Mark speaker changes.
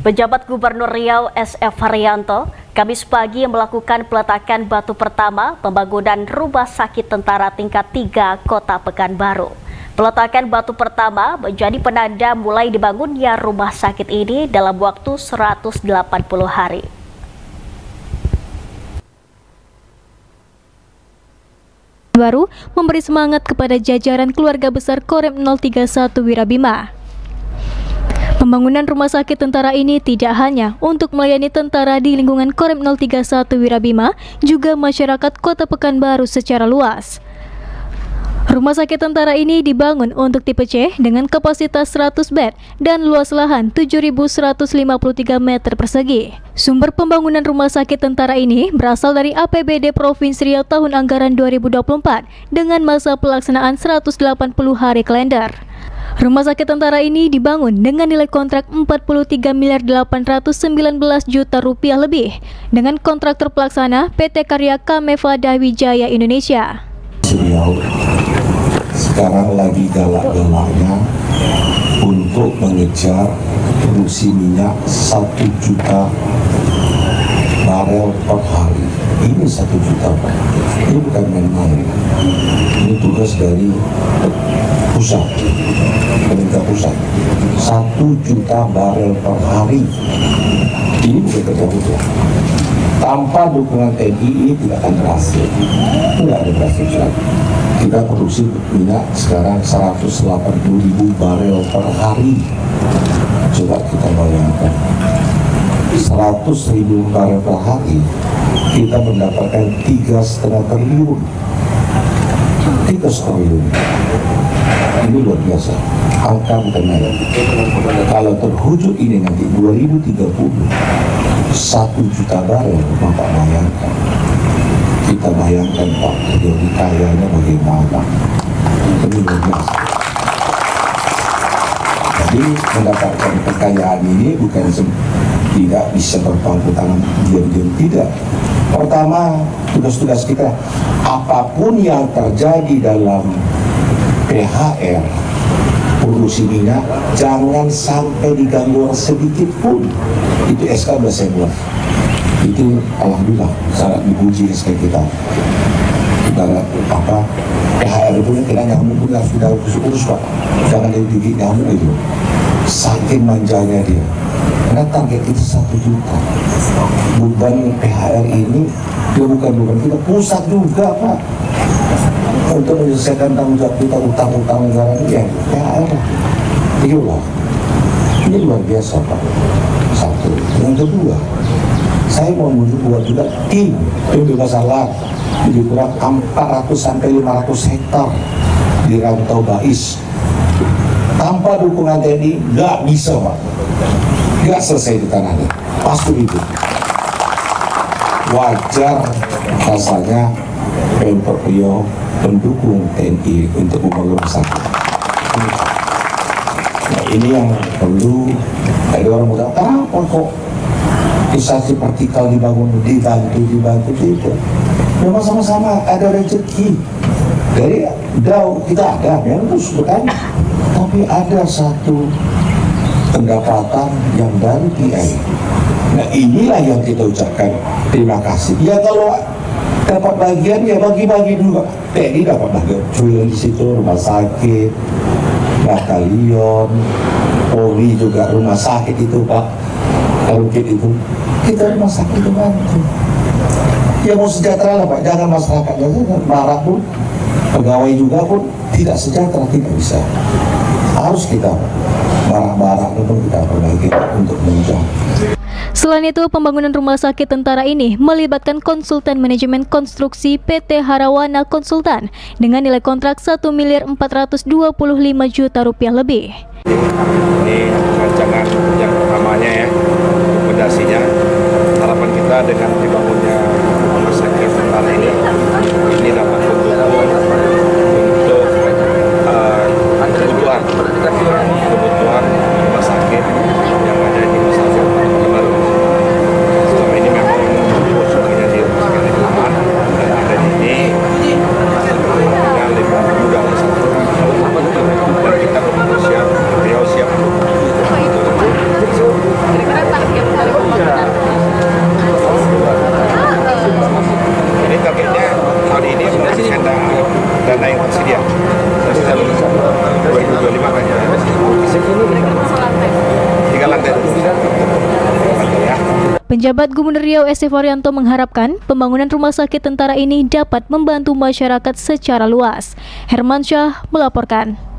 Speaker 1: Pejabat Gubernur Riau SF Haryanto Kamis pagi melakukan peletakan batu pertama pembangunan rumah sakit tentara tingkat 3 Kota Pekanbaru. Peletakan batu pertama menjadi penanda mulai dibangunnya rumah sakit ini dalam waktu 180 hari.
Speaker 2: Baru memberi semangat kepada jajaran keluarga besar Korem 031 Wirabima. Pembangunan rumah sakit tentara ini tidak hanya untuk melayani tentara di lingkungan Korem 031 Wirabima, juga masyarakat Kota Pekanbaru secara luas. Rumah sakit tentara ini dibangun untuk tipe C dengan kapasitas 100 bed dan luas lahan 7.153 meter persegi. Sumber pembangunan rumah sakit tentara ini berasal dari APBD Provinsi Riau tahun anggaran 2024 dengan masa pelaksanaan 180 hari kalender. Rumah sakit tentara ini dibangun dengan nilai kontrak 43.819 juta rupiah lebih dengan kontraktor pelaksana PT Karya Kamevada Wijaya Indonesia.
Speaker 3: Riau sekarang lagi galak-galaknya untuk mengejar produksi minyak 1 juta barel per hari. Ini 1 juta, Pak. Ini bukan main-main. Ini tugas dari pusat, pemerintah pusat. 1 juta barel per hari. Ini bukan kerja mudah. Tanpa dukungan TNI ini tidak akan berhasil. Tidak ada berhasil lagi. Kita produksi minyak sekarang 180.000 barel per hari. Coba kita bayangkan. 100.000 barel per hari, kita mendapatkan 3,5 triliun. 3,5 triliun. Ini luar biasa. Angka bukan main. Kalau terwujud ini nanti 2030, 1 juta barel, Bapak bayangkan. Kita bayangkan Pak, jadi kayanya bagaimana. Ini luar biasa. Jadi mendapatkan kekayaan ini bukan tidak bisa berpangku tangan diam-diam, tidak. Pertama, tugas-tugas kita, apapun yang terjadi dalam PHR produksi minyak, jangan sampai diganggu sedikit pun. Itu SK sudah saya buat. Itu alhamdulillah sangat dipuji SK kita. Ibarat apa, PHR punya kena nyamuk pun sudah urus Pak. Jangan digigit nyamuk itu. Saking manjanya dia. Karena target kita 1 juta. Beban PHR ini dia bukan kita, pusat juga Pak. Untuk menyelesaikan tanggung jawab kita, utang-utang negara ini ya PHR lah. Ini luar biasa Pak. Satu. Yang kedua, saya mau buat juga tim bebas lahan lebih kurang 400 sampai 500 hektar di Rantau Bais. Tanpa dukungan TNI nggak bisa Pak. Nggak selesai di tanahnya. Pasti itu. Wajar rasanya Pemprov Riau mendukung TNI untuk membangun rumah sakit. Nah, ini yang perlu dari orang muda. Kenapa kok instalasi partikel dibantu itu? Memang sama-sama ada rezeki. Dari jauh kita ada, yang terus bertanya. Tapi ada satu pendapatan yang dari PI. Nah inilah yang kita ucapkan terima kasih. Ya kalau dapat bagian ya bagi-bagi dulu. TNI dapat bagian cuy di situ, rumah sakit, batalion, Polri juga rumah sakit itu Pak, Karukit itu. Kita rumah sakit itu bantu. Ya mau sejahtera lah Pak, jangan masyarakat jangan marah pun, pegawai juga pun tidak sejahtera, tidak bisa. Harus kita marah-marah itu kita perbaiki untuk menunjang.
Speaker 2: Selain itu, pembangunan rumah sakit tentara ini melibatkan konsultan manajemen konstruksi PT Harawana Konsultan dengan nilai kontrak 1.425 juta rupiah lebih.
Speaker 4: Ini rancangan yang pertamanya ya, fondasinya. Harapan kita dengan dibangunnya rumah sakit tentara ini dapat untuk kebutuhan rumah sakit yang ada di masyarakat Pekanbaru. Selama ini memang semuanya di rumah sakit aman dan ada ini dengan lebih mudah dan kita siap, beliau siap.
Speaker 2: Penjabat Gubernur Riau SF Haryanto mengharapkan pembangunan rumah sakit tentara ini dapat membantu masyarakat secara luas. Hermansyah melaporkan.